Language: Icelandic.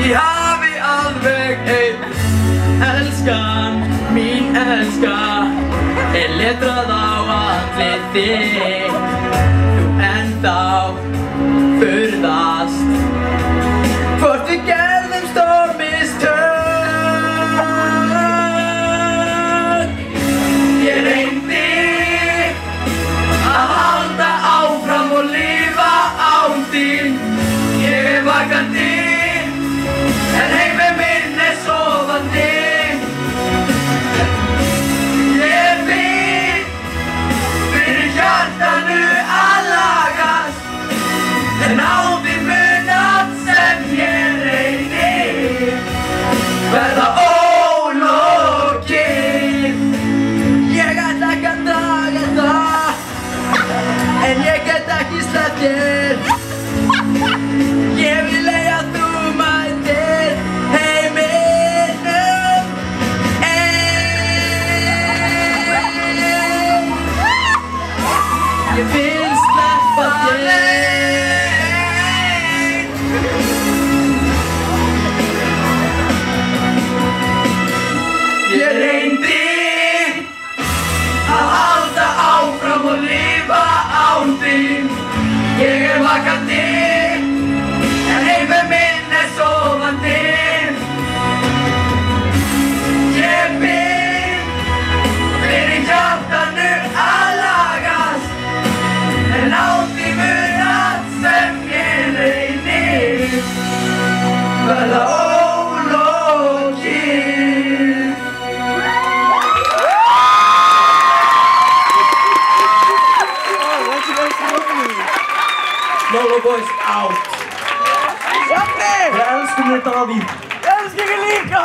Ég hafi alveg einn elskan, mín elska letrað á andlit þig. Þú ennþá furðast hvort við gerðum stór mistök. Ég reyndi að halda áfram og lifa án þín. Ég vakandi en heimur minn sofandi. Ég veit fyrir hjartanu að lagast, en án þín mun allt sem ég reyni verða ólokið. Ég ætla ekki að draga það, en ég get ekki sleppt þér. Ég vil að þú mætir heiminum einn. Ég vil sleppa þér. Ég reyndi að halda áfram og lifa án þín. Ég vakandi en heimur minn sofandi. Ég veit fyrir hjartanu að lagast, en án þín mun allt sem ég reyni verða ólokið. Lolo Boys out. Jag älskar mig David. Jag älskar dig lika.